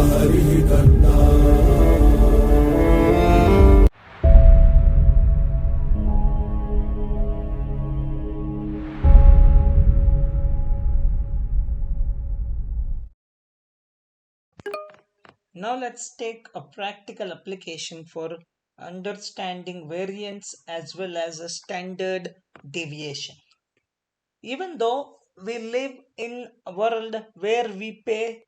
हरि करना। Now let's take a practical application for understanding variance as well as a standard deviation. Even though we live in a world where we pay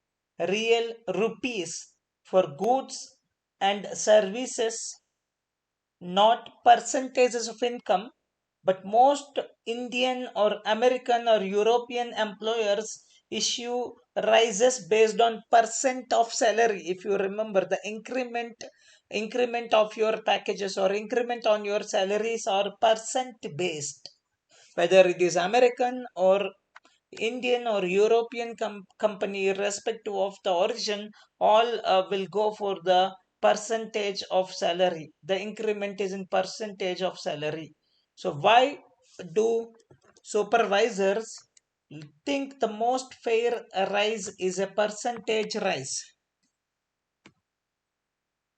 real rupees for goods and services, not percentages of income, but most Indian or American or European employers issue rises based on percent of salary. If you remember, the increment of your packages or increment on your salaries are percent based, whether it is American or Indian or European company, irrespective of the origin, all will go for the percentage of salary. The increment is in percentage of salary. So why do supervisors think the most fair rise is a percentage rise?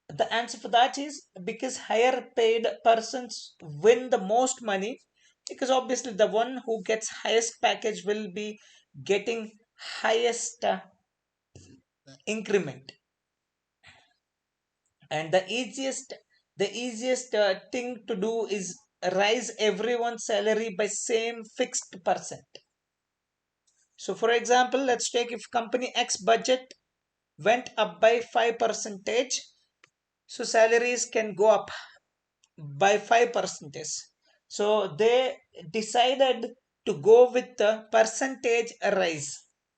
The answer for that is because higher paid persons win the most money, because obviously the one who gets highest package will be getting highest increment. And the easiest thing to do is rise everyone's salary by same fixed percent. So for example, let's take if company X budget went up by 5 percentage, so salaries can go up by 5 percentage. So they decided to go with the percentage rise.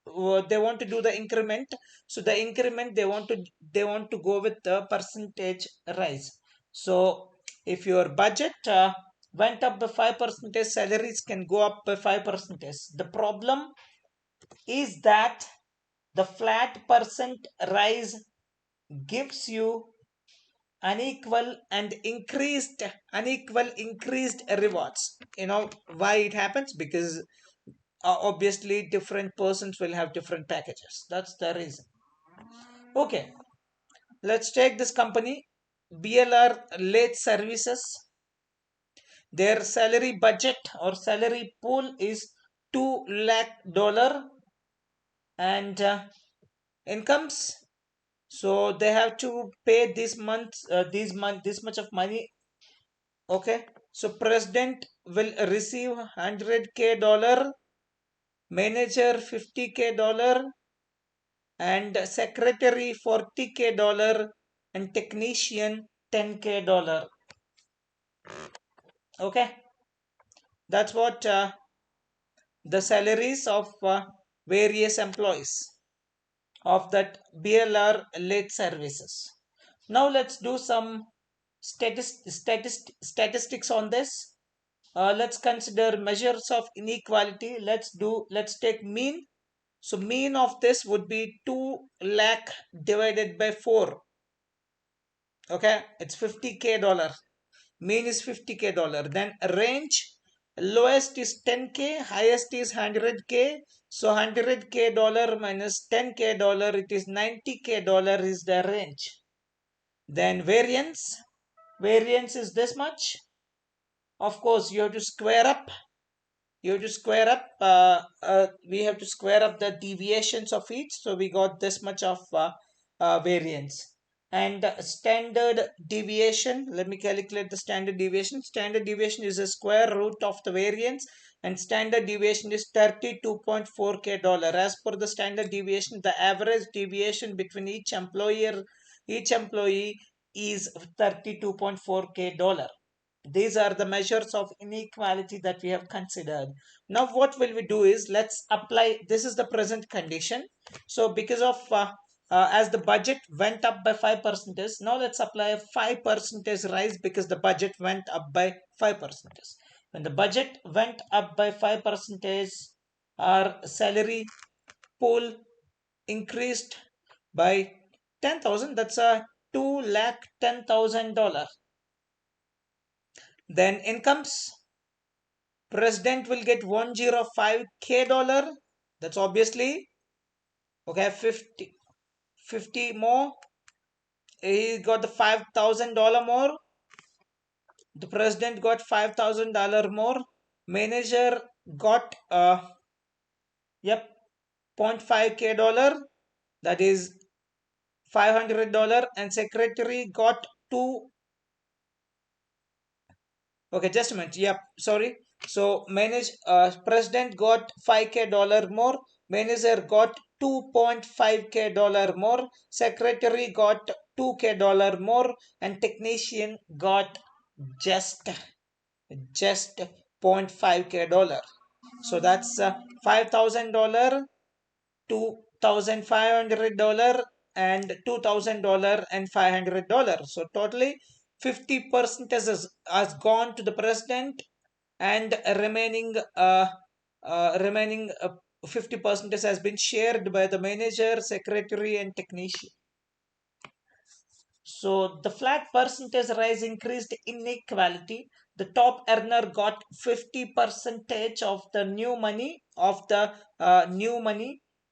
They want to do the increment, so the increment they want to go with the percentage rise. So if your budget went up by 5 percentage, salaries can go up by 5 percentage. The problem is that the flat percent rise gives you unequal increased rewards. You know why it happens? Because obviously different persons will have different packages. That's the reason. Okay, let's take this company BLR late services. Their salary budget or salary pool is 2 lakh dollar, and incomes, so they have to pay this much of money. Okay, so president will receive 100K dollar, manager 50K dollar, and secretary 40K dollar, and technician 10K dollar. Okay, that's what the salaries of various employees of that BLR late services. Now let's do some statistics on this. Let's consider measures of inequality. Let's take mean. So mean of this would be 2 lakh divided by 4. Okay, it's 50K dollar. Mean is 50K dollar. Then range, lowest is 10K, highest is 100K. So 100K dollar minus 10K dollar, it is 90K dollar is the range. Then variance is this much. Of course, you have to square up. We have to square up the deviations of each. So we got this much of variance. And standard deviation, let me calculate the standard deviation. Standard deviation is a square root of the variance, and standard deviation is 32.4K dollar. As per the standard deviation, the average deviation between each employee is 32.4K dollar. These are the measures of inequality that we have considered. Now what will we do is, let's apply, this is the present condition. So because of as the budget went up by 5%, now let's apply a 5% rise because the budget went up by 5%. When the budget went up by 5%, our salary pool increased by 10,000. That's a $210,000. Then incomes, president will get 105K dollar. That's obviously okay. 50 more. He got the $5,000 more. The president got $5,000 more. Manager got yep, 0.5k dollar, that is $500, and secretary got two. Okay, just a minute. Yep, sorry. So president got 5k dollar more. Manager got 2.5k dollar more. Secretary got 2k dollar more, and technician got just 0.5k dollar. So that's $5,000, $2,500, and $2,000 and $500. So totally 50% has gone to the president, and remaining 50% has been shared by the manager, secretary, and technician. So the flat percentage rise increased inequality. The top earner got 50% of the new money,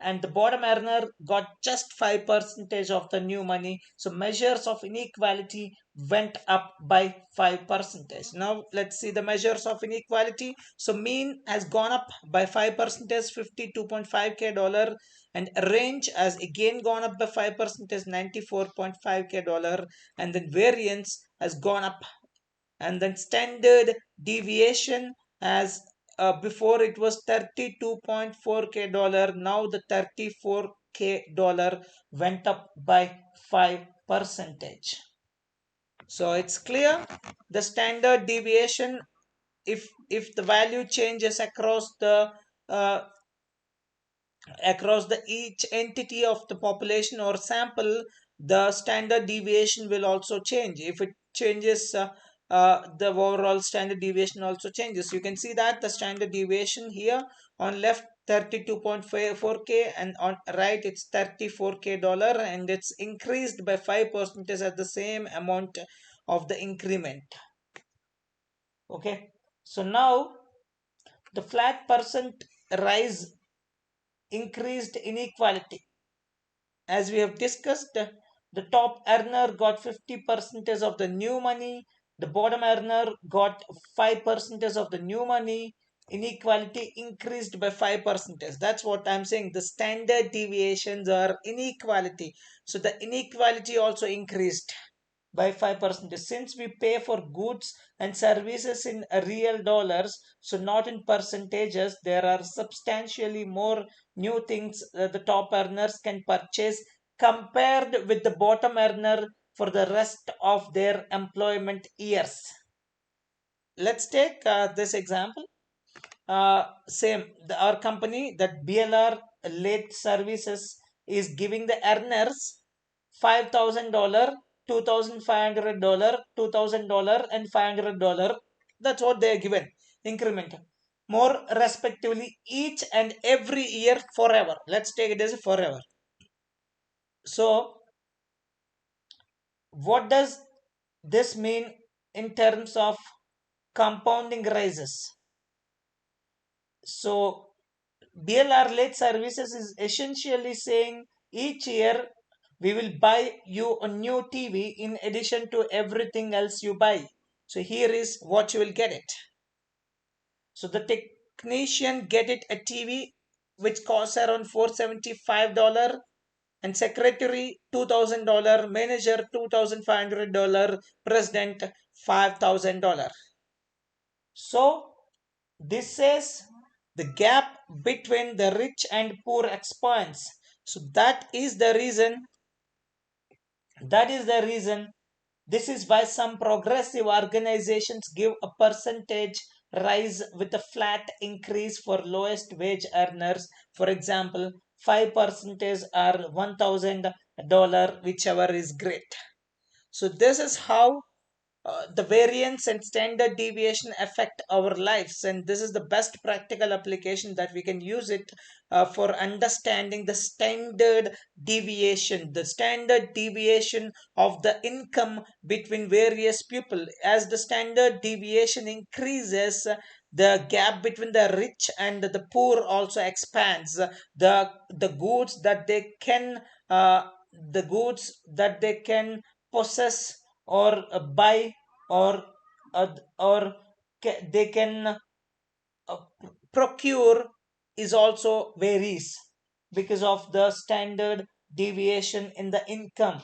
and the bottom earner got just 5% of the new money. So measures of inequality went up by 5%. Now let's see the measures of inequality. So mean has gone up by 5%, 52.5k dollar, and range has again gone up by 5%, 94.5k dollar, and then variance has gone up, and then standard deviation has before it was 32.4k dollar, now the 34k dollar went up by 5%. So it's clear the standard deviation, if the value changes uh, across the each entity of the population or sample, the standard deviation will also change. If it changes, the overall standard deviation also changes. You can see that the standard deviation here on left 32.4k, and on right it's 34k dollar, and it's increased by 5% at the same amount of the increment. Okay, so now the flat percent rise increased inequality. As we have discussed, the top earner got 50% of the new money, the bottom earner got 5% of the new money. Inequality increased by 5%. That's what I'm saying. The standard deviations are inequality. So the inequality also increased by 5%, since we pay for goods and services in real dollars, so not in percentages. There are substantially more new things the top earners can purchase compared with the bottom earner for the rest of their employment years. Let's take this example. Our company, that BLR late services, is giving the earners $5,000, $2,500, $2,000, and $500. That's what they are given increment, more respectively, each and every year forever. Let's take it as forever. So what does this mean in terms of compounding rises? So BLR late services is essentially saying each year we will buy you a new TV in addition to everything else you buy. So here is what you will get it. So the technician get it a TV which costs around $475, and secretary $2,000, manager $2,500, president $5,000. So this says the gap between the rich and poor expands. So that is the reason. This is why some progressive organizations give a percentage rise with a flat increase for lowest wage earners. For example, 5% or $1,000, whichever is great. So this is how the variance and standard deviation affect our lives, and this is the best practical application that we can use it for understanding the standard deviation of the income between various people. As the standard deviation increases, the gap between the rich and the poor also expands. The goods that they can the goods that they can possess or buy, or they can uh, procure is also varies because of the standard deviation in the income.